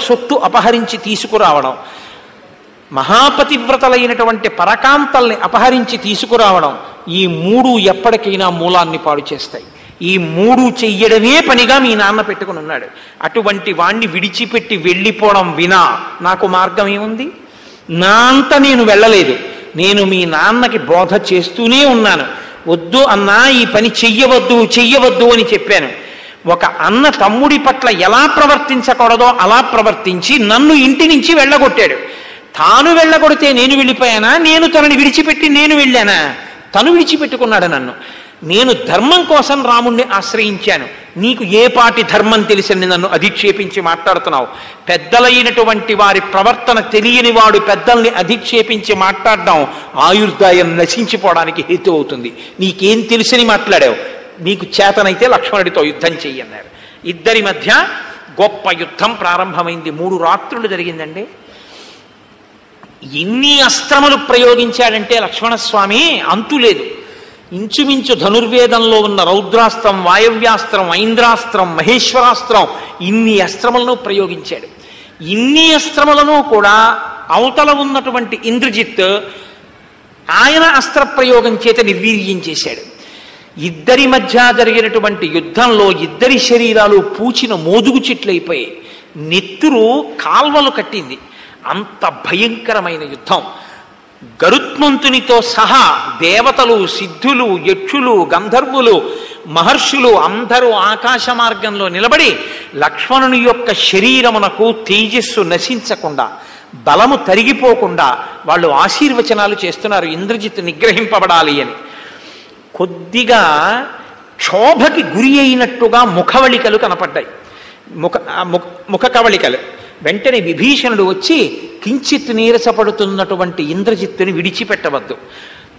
సొత్తు అపహరించి తీసుకురావడం, మహాపతివ్రతలైనటువంటి పరకాంతల్ని అపహరించి తీసుకురావడం, ఈ మూడు ఎప్పటికైనా మూలాన్ని పాడు చేస్తాయి. ఈ మూడు చెయ్యడమే పనిగా మీ నాన్న పెట్టుకుని ఉన్నాడు. అటువంటి వాణ్ణి విడిచిపెట్టి వెళ్ళిపోవడం వినా నాకు మార్గం ఏముంది? నా అంత నేను వెళ్ళలేదు. నేను మీ నాన్నకి బోధ చేస్తూనే ఉన్నాను. వద్దు అన్నా, ఈ పని చెయ్యవద్దు చెయ్యవద్దు అని చెప్పాను. ఒక అన్న తమ్ముడి పట్ల ఎలా ప్రవర్తించకూడదో అలా ప్రవర్తించి నన్ను ఇంటి నుంచి వెళ్ళగొట్టాడు. తాను వెళ్ళగొడితే నేను వెళ్ళిపోయానా? నేను తనని విడిచిపెట్టి నేను వెళ్ళానా? తను విడిచిపెట్టుకున్నాడు నన్ను. నేను ధర్మం కోసం రాముణ్ణి ఆశ్రయించాను. నీకు ఏ పాటి ధర్మం తెలిసింది నన్ను అధిక్షేపించి మాట్లాడుతున్నావు? పెద్దలైనటువంటి వారి ప్రవర్తన తెలియని వాడు పెద్దల్ని అధిక్షేపించి మాట్లాడడం ఆయుర్దాయం నశించిపోవడానికి హేతు అవుతుంది. నీకేం తెలిసని మాట్లాడావు? నీకు చేతనైతే లక్ష్మణుడితో యుద్ధం చెయ్యన్నారు. ఇద్దరి మధ్య గొప్ప యుద్ధం ప్రారంభమైంది. 3 రాత్రులు జరిగిందండి. ఎన్ని అస్త్రములు ప్రయోగించాడంటే లక్ష్మణస్వామి అంతులేదు. ఇంచుమించు ధనుర్వేదంలో ఉన్న రౌద్రాస్త్రం, వాయవ్యాస్త్రం, ఐంద్రాస్త్రం, మహేశ్వరాస్త్రం, ఇన్ని అస్త్రములను ప్రయోగించాడు. ఇన్ని అస్త్రములను కూడా అవతల ఉన్నటువంటి ఇంద్రజిత్ ఆయన అస్త్ర ప్రయోగం చేత నిర్వీర్యం చేశాడు. ఇద్దరి మధ్య జరిగినటువంటి యుద్ధంలో ఇద్దరి శరీరాలు పూచిన మోదుగు చెట్లయిపోయాయి. నెత్తురు కాల్వలు కట్టింది. అంత భయంకరమైన యుద్ధం. గరుత్మంతునితో సహా దేవతలు, సిద్ధులు, యక్షులు, గంధర్వులు, మహర్షులు అందరూ ఆకాశ మార్గంలో నిలబడి లక్ష్మణుని యొక్క శరీరమునకు తేజస్సు నశించకుండా, బలము తరిగిపోకుండా వాళ్ళు ఆశీర్వచనాలు చేస్తున్నారు ఇంద్రజిత్ నిగ్రహింపబడాలి అని. కొద్దిగా క్షోభకి గురి అయినట్టుగా ముఖవళికలు కనపడ్డాయి. ముఖ కవళికలు. వెంటనే విభీషణుడు వచ్చి కించిత్ నీరసపడుతున్నటువంటి ఇంద్రజిత్తుని విడిచిపెట్టవద్దు,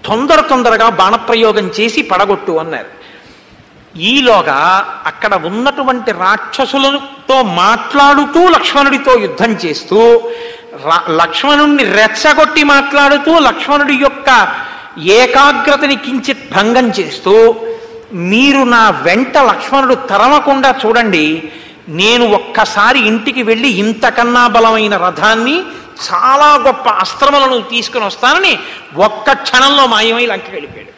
తొందరగా బాణప్రయోగం చేసి పడగొట్టు అన్నారు. ఈలోగా అక్కడ ఉన్నటువంటి రాక్షసులతో మాట్లాడుతూ లక్ష్మణుడితో యుద్ధం చేస్తూ, లక్ష్మణుణ్ణి రెచ్చగొట్టి మాట్లాడుతూ లక్ష్మణుడి యొక్క ఏకాగ్రతని కించిత్ భంగం చేస్తూ, మీరు నా వెంట లక్ష్మణుడు తరమకుండా చూడండి, నేను ఒక్కసారి ఇంటికి వెళ్ళి ఇంతకన్నా బలమైన రథాన్ని, చాలా గొప్ప అస్త్రములను తీసుకుని వస్తానని ఒక్క క్షణంలో మాయమై లంక వెళ్ళిపోయాడు.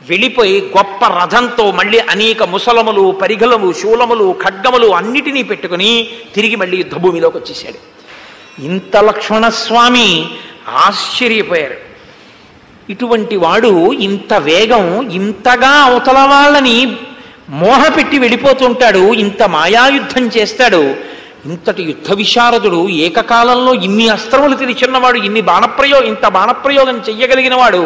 వెళ్ళిపోయి గొప్ప రథంతో మళ్ళీ అనేక ముసలములు, పరిగలము, శూలములు, ఖడ్గములు అన్నిటినీ పెట్టుకుని తిరిగి మళ్ళీ యుద్ధభూమిలోకి వచ్చేసాడు. ఇంత లక్ష్మణస్వామి ఆశ్చర్యపోయారు. ఇటువంటి వాడు ఇంత వేగం, ఇంతగా అవతల వాళ్ళని మోహపెట్టి వెళ్ళిపోతుంటాడు, ఇంత మాయాయుద్ధం చేస్తాడు, ఇంతటి యుద్ధ విశారదుడు, ఏకకాలంలో ఇన్ని అస్త్రములు తెలిసిన్నవాడు, ఇంత బాణప్రయోగం చెయ్యగలిగిన వాడు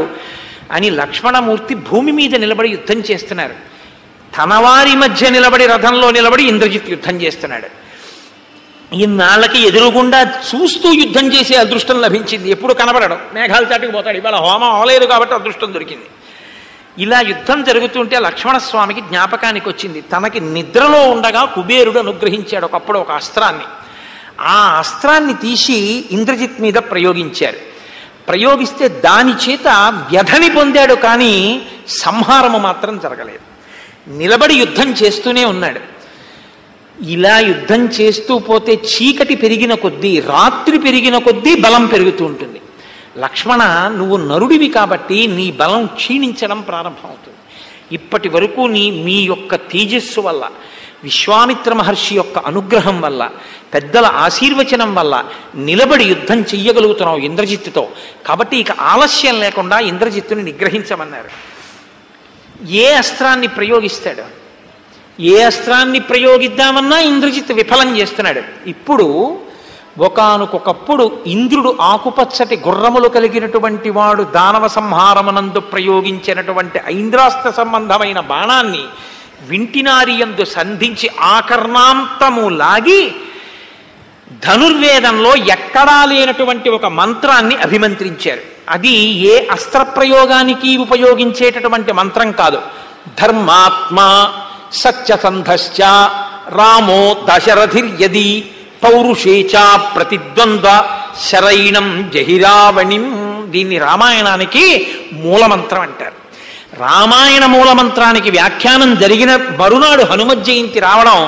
అని లక్ష్మణమూర్తి భూమి మీద నిలబడి యుద్ధం చేస్తున్నారు. తనవారి మధ్య నిలబడి, రథంలో నిలబడి ఇంద్రజిత్ యుద్ధం చేస్తున్నాడు. ఇన్నాళ్ళకి ఎదురుగుండా చూస్తూ యుద్ధం చేసే అదృష్టం లభించింది. ఎప్పుడు కనబడడం, మేఘాలు చాటుకు పోతాడు. ఇవాళ హోమం అవలేదు కాబట్టి అదృష్టం దొరికింది. ఇలా యుద్ధం జరుగుతుంటే లక్ష్మణస్వామికి జ్ఞాపకానికి వచ్చింది, తనకి నిద్రలో ఉండగా కుబేరుడు అనుగ్రహించాడు ఒకప్పుడు ఒక అస్త్రాన్ని. ఆ అస్త్రాన్ని తీసి ఇంద్రజిత్ మీద ప్రయోగించారు. ప్రయోగిస్తే దాని చేత వ్యధని పొందాడు, కానీ సంహారము మాత్రం జరగలేదు. నిలబడి యుద్ధం చేస్తూనే ఉన్నాడు. ఇలా యుద్ధం చేస్తూ పోతే చీకటి పెరిగిన కొద్దీ, రాత్రి పెరిగిన కొద్దీ బలం పెరుగుతూ ఉంటుంది. లక్ష్మణ, నువ్వు నరుడివి కాబట్టి నీ బలం క్షీణించడం ప్రారంభమవుతుంది. ఇప్పటి వరకు మీ యొక్క తేజస్సు వల్ల, విశ్వామిత్ర మహర్షి యొక్క అనుగ్రహం వల్ల, పెద్దల ఆశీర్వచనం వల్ల నిలబడి యుద్ధం చెయ్యగలుగుతున్నావు ఇంద్రజిత్తుతో. కాబట్టి ఇక ఆలస్యం లేకుండా ఇంద్రజిత్తుని నిగ్రహించమన్నారు. ఏ అస్త్రాన్ని ప్రయోగిస్తాడు? ఏ అస్త్రాన్ని ప్రయోగిద్దామన్నా ఇంద్రజిత్ విఫలం చేస్తున్నాడు. ఇప్పుడు ఒకానొకప్పుడు ఇంద్రుడు ఆకుపచ్చటి గుర్రములు కలిగినటువంటి వాడు దానవ సంహారమునందు ప్రయోగించినటువంటి ఐంద్రాస్త్ర సంబంధమైన బాణాన్ని వింటినారియందు సంధించి ఆకర్ణాంతము లాగి ధనుర్వేదంలో ఎక్కడా లేనటువంటి ఒక మంత్రాన్ని అభిమంత్రించారు. అది ఏ అస్త్ర ప్రయోగానికి ఉపయోగించేటటువంటి మంత్రం కాదు. ధర్మాత్మ సత్యసంధశ్చ రామో దశరథిర్యది పౌరుషేచా ప్రతిద్వంద్వ శరైణం జహిరావణిం. దీన్ని రామాయణానికి మూలమంత్రం అంటారు. రామాయణ మూలమంత్రానికి వ్యాఖ్యానం జరిగిన మరునాడు హనుమత్ జయంతి రావడం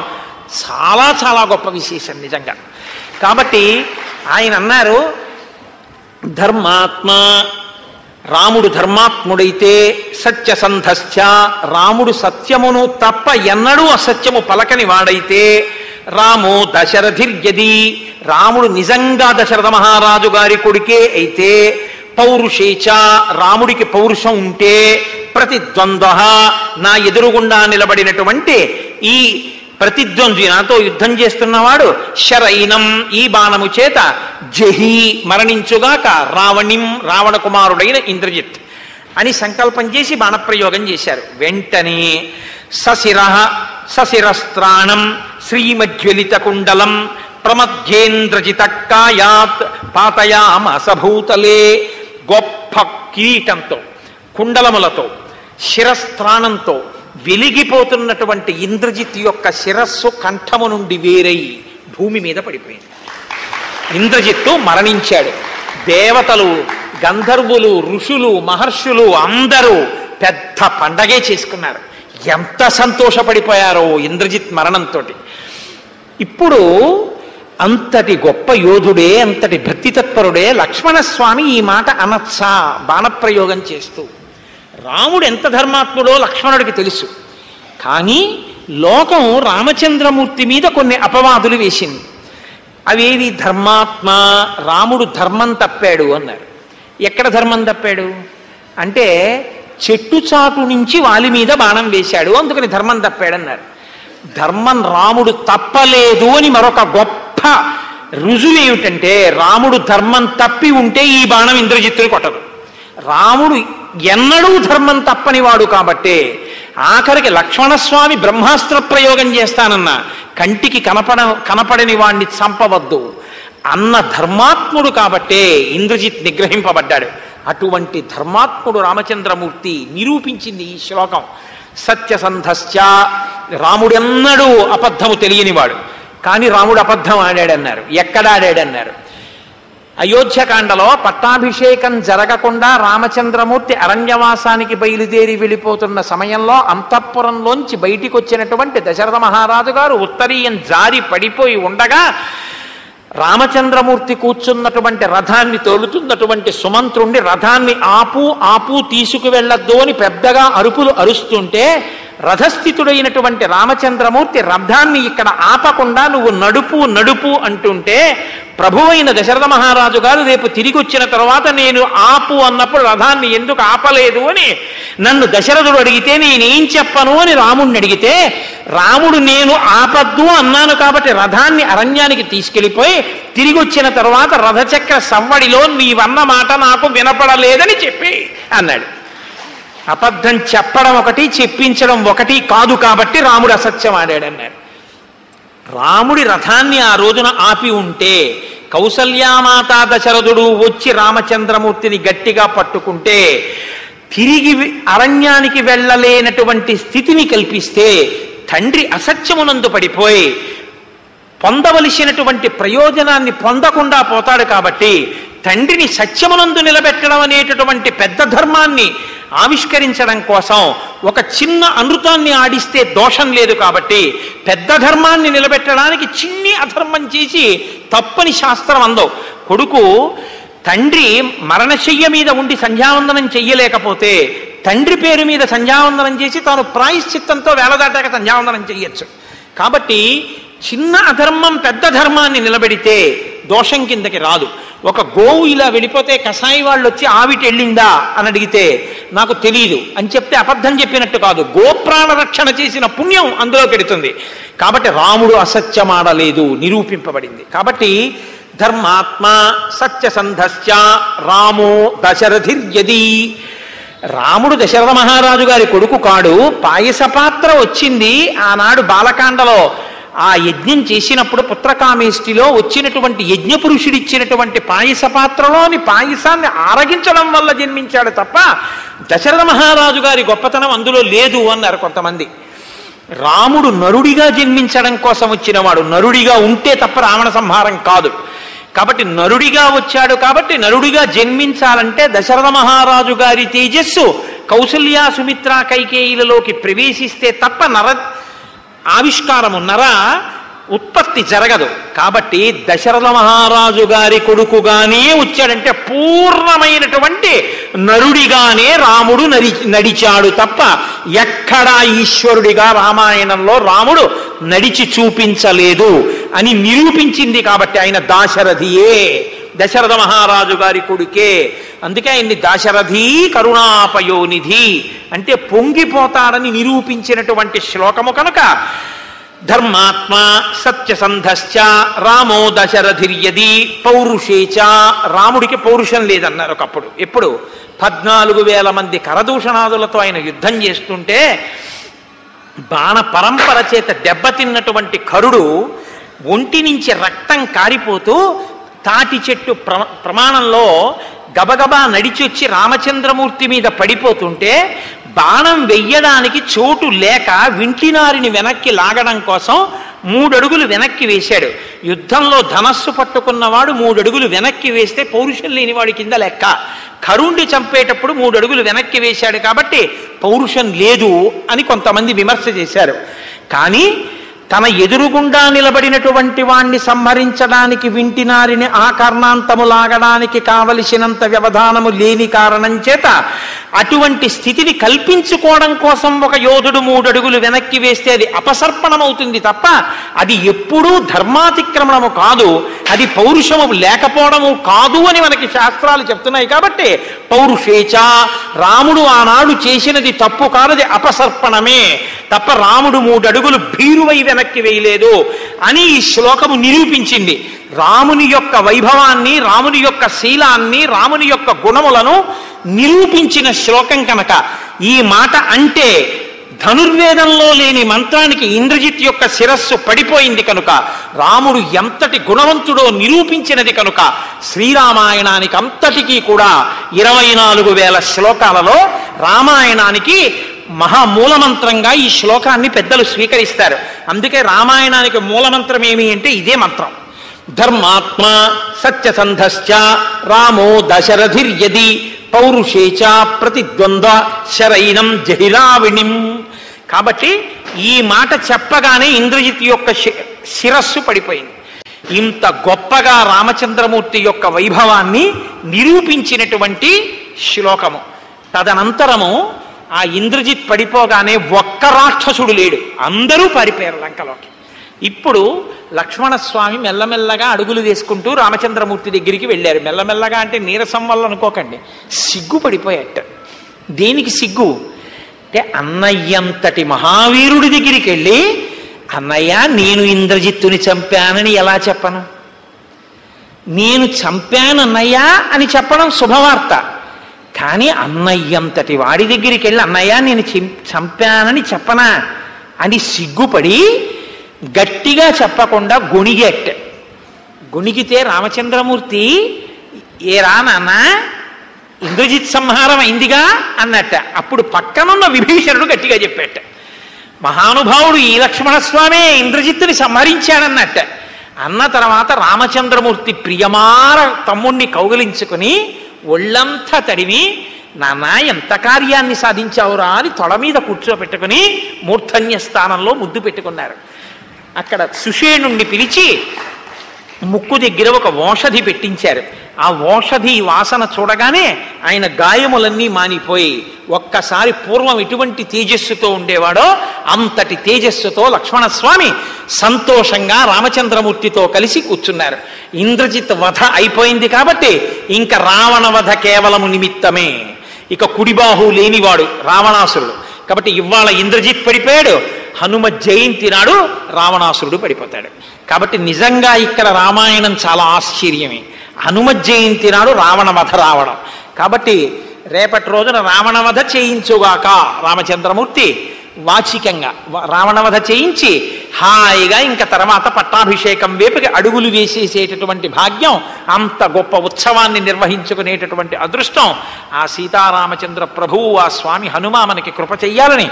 చాలా చాలా గొప్ప విశేషం. నిజంగా కాబట్టి ఆయన అన్నారు, ధర్మాత్మ, రాముడు ధర్మాత్ముడైతే, సత్యసంధశ్చ, రాముడు సత్యమును తప్ప ఎన్నడూ అసత్యము పలకని వాడైతే, రామో దశరథిర్యది, రాముడు నిజంగా దశరథ మహారాజు గారి కొడుకే అయితే, పౌరుషేచ, రాముడికి పౌరుషం ఉంటే, ప్రతిద్వంద్వ, నా ఎదురుగుండా నిలబడినటువంటి ఈ ప్రతిద్వంద్వి, నాతో యుద్ధం చేస్తున్నవాడు, శరైనం, ఈ బాణము చేత, జహి, మరణించుగాక, రావణిం, రావణ కుమారుడైన ఇంద్రజిత్ అని సంకల్పం చేసి బాణప్రయోగం చేశారు. వెంటనే సశిరస్త్రాణం శ్రీమజ్వలిత కుండలం ప్రమధ్యేంద్రజితక్కాయాత్ పాతయామసభూతలే, గొప్ప కిరీటంతో, కుండలములతో, శిరస్త్రాణంతో వెలిగిపోతున్నటువంటి ఇంద్రజిత్ యొక్క శిరస్సు కంఠము నుండి వేరై భూమి మీద పడిపోయింది. ఇంద్రజిత్తు మరణించాడు. దేవతలు, గంధర్వులు, ఋషులు, మహర్షులు అందరూ పెద్ద పండగే చేసుకున్నారు. ఎంత సంతోషపడిపోయారో ఇంద్రజిత్ మరణంతో. ఇప్పుడు అంతటి గొప్ప యోధుడే, అంతటి భక్తితత్పరుడే లక్ష్మణస్వామి ఈ మాట అనొచ్చా బాణప్రయోగం చేస్తూ? రాముడు ఎంత ధర్మాత్ముడో లక్ష్మణుడికి తెలుసు. కానీ లోకం రామచంద్రమూర్తి మీద కొన్ని అపవాదులు వేసింది. అవేవి? ధర్మాత్మ, రాముడు ధర్మం తప్పాడు అన్నారు. ఎక్కడ ధర్మం తప్పాడు అంటే, చెట్టు చాటు నుంచి వాలి మీద బాణం వేశాడు, అందుకని ధర్మం తప్పాడన్నారు. ధర్మం రాముడు తప్పలేదు అని మరొక గొప్ప రుజువు ఏమిటంటే, రాముడు ధర్మం తప్పి ఉంటే ఈ బాణం ఇంద్రజిత్తుని కొట్టదు. రాముడు ఎన్నడూ ధర్మం తప్పనివాడు కాబట్టే ఆఖరికి లక్ష్మణస్వామి బ్రహ్మాస్త్ర ప్రయోగం చేస్తానన్నా కంటికి కనపడని వాణ్ణి చంపవద్దు అన్న ధర్మాత్ముడు కాబట్టే ఇంద్రజిత్ నిగ్రహింపబడ్డాడు. అటువంటి ధర్మాత్ముడు రామచంద్రమూర్తి నిరూపించింది ఈ శ్లోకం. సత్యసంధశ్చ, రాముడెన్నడూ అబద్ధము తెలియనివాడు. కానీ రాముడు అబద్ధం ఆడాడన్నారు. ఎక్కడ ఆడాడన్నారు? అయోధ్యకాండలో పట్టాభిషేకం జరగకుండా రామచంద్రమూర్తి అరణ్యవాసానికి బయలుదేరి వెళ్ళిపోతున్న సమయంలో అంతఃపురంలోంచి బయటికి వచ్చినటువంటి దశరథ మహారాజు గారు ఉత్తరీయం జారి పడిపోయి ఉండగా రామచంద్రమూర్తి కూర్చున్నటువంటి రథాన్ని తోలుతున్నటువంటి సుమంత్రుణ్ణి రథాన్ని ఆపు ఆపు తీసుకువెళ్ళద్దు అని పెద్దగా అరుపులు అరుస్తుంటే రథస్థితుడైనటువంటి రామచంద్రమూర్తి రథాన్ని ఇక్కడ ఆపకుండా నువ్వు నడుపు నడుపు అంటుంటే ప్రభువైన దశరథ మహారాజు గారు రేపు తిరిగి వచ్చిన తర్వాత నేను ఆపు అన్నప్పుడు రథాన్ని ఎందుకు ఆపలేదు అని నన్ను దశరథుడు అడిగితే నేనేం చెప్పను అని రాముడిని అడిగితే రాముడు నేను ఆపద్దు అన్నాను కాబట్టి రథాన్ని అరణ్యానికి తీసుకెళ్ళిపోయి తిరిగి వచ్చిన తర్వాత రథచక్ర సవ్వడిలో నీవన్న మాట నాకు వినపడలేదని చెప్పి అన్నాడు. అబద్ధం చెప్పడం ఒకటి, చెప్పించడం ఒకటి కాదు కాబట్టి రాముడు అసత్యం ఆడాడన్నాడు. రాముడి రథాన్ని ఆ రోజున ఆపి ఉంటే కౌసల్యామాత దశరథుడు వచ్చి రామచంద్రమూర్తిని గట్టిగా పట్టుకుంటే తిరిగి అరణ్యానికి వెళ్ళలేనటువంటి స్థితిని కల్పిస్తే తండ్రి అసత్యమునందు పడిపోయి పొందవలసినటువంటి ప్రయోజనాన్ని పొందకుండా పోతాడు. కాబట్టి తండ్రిని సత్యమునందు నిలబెట్టడం అనేటటువంటి పెద్ద ధర్మాన్ని ఆవిష్కరించడం కోసం ఒక చిన్న అనృతాన్ని ఆడిస్తే దోషం లేదు కాబట్టి పెద్ద ధర్మాన్ని నిలబెట్టడానికి చిన్ని అధర్మం చేసి తప్పని శాస్త్రం అందో. కొడుకు తండ్రి మరణశయ్య మీద ఉండి సంధ్యావందనం చెయ్యలేకపోతే తండ్రి పేరు మీద సంధ్యావందనం చేసి తాను ప్రాయశ్చిత్తంతో వేళదాటాక సంధ్యావందనం చెయ్యొచ్చు. కాబట్టి చిన్న అధర్మం పెద్ద ధర్మాన్ని నిలబెడితే దోషం కిందకి రాదు. ఒక గోవు ఇలా వెళ్ళిపోతే కసాయి వాళ్ళు వచ్చి ఆవిటి వెళ్ళిందా అని అడిగితే నాకు తెలియదు అని చెప్తే అబద్ధం చెప్పినట్టు కాదు, గోప్రాణ రక్షణ చేసిన పుణ్యం అందులో పెడుతుంది. కాబట్టి రాముడు అసత్యమాడలేదు, నిరూపింపబడింది. కాబట్టి ధర్మాత్మ సత్యసంధశ్చ రామో దశరథిర్యది, రాముడు దశరథ మహారాజు గారి కొడుకు కాడు. పాయస పాత్ర వచ్చింది ఆనాడు బాలకాండలో. ఆ యజ్ఞం చేసినప్పుడు పుత్రకామేష్టిలో వచ్చినటువంటి యజ్ఞపురుషుడిచ్చినటువంటి పాయస పాత్రలోని పాయసాన్ని ఆరగించడం వల్ల జన్మించాడు తప్ప దశరథ మహారాజు గారి గొప్పతనం అందులో లేదు అన్నారు కొంతమంది. రాముడు నరుడిగా జన్మించడం కోసం వచ్చినవాడు, నరుడిగా ఉంటే తప్ప రావణ సంహారం కాదు. కాబట్టి నరుడిగా వచ్చాడు కాబట్టి నరుడిగా జన్మించాలంటే దశరథ మహారాజు గారి తేజస్సు కౌసల్యా సుమిత్ర కైకేయిలలోకి ప్రవేశిస్తే తప్ప నర ఆవిష్కారము, నర ఉత్పత్తి జరగదు. కాబట్టి దశరథ మహారాజు గారి కొడుకుగానే వచ్చాడంటే పూర్ణమైనటువంటి నరుడిగానే రాముడు నడిచాడు తప్ప ఎక్కడా ఈశ్వరుడిగా రామాయణంలో రాముడు నడిచి చూపించలేదు అని నిరూపించింది. కాబట్టి ఆయన దాశరథియే, దశరథ మహారాజు గారి కొడుకే. అందుకే ఆయన్ని దాశరథి కరుణాపయోనిధి అంటే పొంగిపోతాడని నిరూపించినటువంటి శ్లోకము కనుక ధర్మాత్మ సత్యసంధశ్చ రామో దశరథిర్యది పౌరుషేచ. రాముడికి పౌరుషం లేదన్నారు ఒకప్పుడు. ఎప్పుడు 14,000 మంది కరదూషణాదులతో ఆయన యుద్ధం చేస్తుంటే బాణ పరంపర చేత దెబ్బతిన్నటువంటి కరుడు ఒంటి నుంచి రక్తం కారిపోతూ తాటి చెట్టు ప్రమాణంలో గబగబా నడిచొచ్చి రామచంద్రమూర్తి మీద పడిపోతుంటే బాణం వెయ్యడానికి చోటు లేక వింటినారిని వెనక్కి లాగడం కోసం 3 అడుగులు వెనక్కి వేశాడు. యుద్ధంలో ధనస్సు పట్టుకున్నవాడు 3 అడుగులు వెనక్కి వేస్తే పౌరుషం లేనివాడి కింద లెక్క. కరుణ్ణి చంపేటప్పుడు 3 అడుగులు వెనక్కి వేశాడు కాబట్టి పౌరుషం లేదు అని కొంతమంది విమర్శ చేశారు. కానీ తన ఎదురుగుండా నిలబడినటువంటి వాణ్ణి సంహరించడానికి వింటినారిని ఆ కర్ణాంతము లాగడానికి కావలసినంత వ్యవధానము లేని కారణం చేత అటువంటి స్థితిని కల్పించుకోవడం కోసం ఒక యోధుడు 3 అడుగులు వెనక్కి వేస్తే అది అపసర్పణమవుతుంది తప్ప అది ఎప్పుడూ ధర్మాతిక్రమణము కాదు, అది పౌరుషము లేకపోవడము కాదు అని మనకి శాస్త్రాలు చెప్తున్నాయి. కాబట్టి పౌరుషేచ, రాముడు ఆనాడు చేసినది తప్పు కాదది అపసర్పణమే తప్ప రాముడు 3 అడుగులు భీరువై వెనక్కి వేయలేదు అని ఈ శ్లోకము నిరూపించింది. రాముని యొక్క వైభవాన్ని, రాముని యొక్క శీలాన్ని, రాముని యొక్క గుణములను నిరూపించిన శ్లోకం కనుక ఈ మాట అంటే ధనుర్వేదంలో లేని మంత్రానికి ఇంద్రజిత్ యొక్క శిరస్సు పడిపోయింది కనుక రాముడు ఎంతటి గుణవంతుడో నిరూపించినది కనుక శ్రీరామాయణానికి అంతటికీ కూడా 24,000 శ్లోకాలలో రామాయణానికి మహామూలమంత్రంగా ఈ శ్లోకాన్ని పెద్దలు స్వీకరిస్తారు. అందుకే రామాయణానికి మూలమంత్రం ఏమి అంటే ఇదే మంత్రం. ధర్మాత్మ సత్యసంధశ్చ రామో దశరథిర్యది పౌరుషేచ ప్రతిద్వంద్వ శరైనం జహిరావిణిం. కాబట్టి ఈ మాట చెప్పగానే ఇంద్రజిత్ యొక్క శిరస్సు పడిపోయింది. ఇంత గొప్పగా రామచంద్రమూర్తి యొక్క వైభవాన్ని నిరూపించినటువంటి శ్లోకము. తదనంతరము ఆ ఇంద్రజిత్ పడిపోగానే ఒక్క రాక్షసుడు లేడు, అందరూ పారిపోయారు లంకలోకి. ఇప్పుడు లక్ష్మణస్వామి మెల్లమెల్లగా అడుగులు వేసుకుంటూ రామచంద్రమూర్తి దగ్గరికి వెళ్ళారు. మెల్లమెల్లగా అంటే నీరసం వల్ల అనుకోకండి, సిగ్గు పడిపోయాట. దేనికి సిగ్గు అంటే అన్నయ్యంతటి మహావీరుడి దగ్గరికి వెళ్ళి అన్నయ్య నేను ఇంద్రజిత్తుని చంపానని ఎలా చెప్పను, నేను చంపానన్నయ్యా అని చెప్పడం శుభవార్త. కానీ అన్నయ్యంతటి వాడి దగ్గరికి వెళ్ళి అన్నయ్య నేను చంపానని చెప్పనా అని సిగ్గుపడి గట్టిగా చెప్పకుండా గొణిగేట. గొణిగితే రామచంద్రమూర్తి ఏరా నాన్న ఇంద్రజిత్ సంహారం అయిందిగా అన్నట్ట. అప్పుడు పక్కనున్న విభీషణుడు గట్టిగా చెప్పేట, మహానుభావుడు ఈ లక్ష్మణస్వామే ఇంద్రజిత్తుని సంహరించాడన్నట్ట. అన్న తర్వాత రామచంద్రమూర్తి ప్రియమార తమ్ముణ్ణి కౌగిలించుకుని ఒళ్ళంతా తడివి నాన్న ఎంత కార్యాన్ని సాధించావురా అని తొడ మీద కూర్చోబెట్టుకుని మూర్ధన్య స్థానంలో ముద్దు పెట్టుకున్నారు. అక్కడ సుషేణుణ్ణి పిలిచి ముక్కు దగ్గర ఒక ఓషధి పెట్టించారు. ఆ ఓషధి వాసన చూడగానే ఆయన గాయములన్నీ మానిపోయి ఒక్కసారి పూర్వం ఎటువంటి తేజస్సుతో ఉండేవాడో అంతటి తేజస్సుతో లక్ష్మణస్వామి సంతోషంగా రామచంద్రమూర్తితో కలిసి కూర్చున్నారు. ఇంద్రజిత్ వధ అయిపోయింది కాబట్టి ఇంకా రావణ వధ కేవలము నిమిత్తమే. ఇక కుడిబాహు లేనివాడు రావణాసురుడు కాబట్టి ఇవాళ ఇంద్రజిత్ పడిపోయాడు, హనుమ జయంతి నాడు రావణాసురుడు పడిపోతాడు. కాబట్టి నిజంగా ఇక్కడ రామాయణం చాలా ఆశ్చర్యమే. హనుమ జయంతి నాడు రావణ వధ రావడం. కాబట్టి రేపటి రోజున రావణవధ చేయించుగాక రామచంద్రమూర్తి వాచికంగా రావణవధ చేయించి హాయిగా ఇంకా తర్వాత పట్టాభిషేకం వైపుకి అడుగులు వేసేసేటటువంటి భాగ్యం, అంత గొప్ప ఉత్సవాన్ని నిర్వహించుకునేటటువంటి అదృష్టం ఆ సీతారామచంద్ర ప్రభువు ఆ స్వామి హనుమ మనకి కృప చెయ్యాలని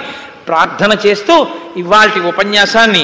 ప్రార్థన చేస్తూ ఇవాల్టి ఉపన్యాసాన్ని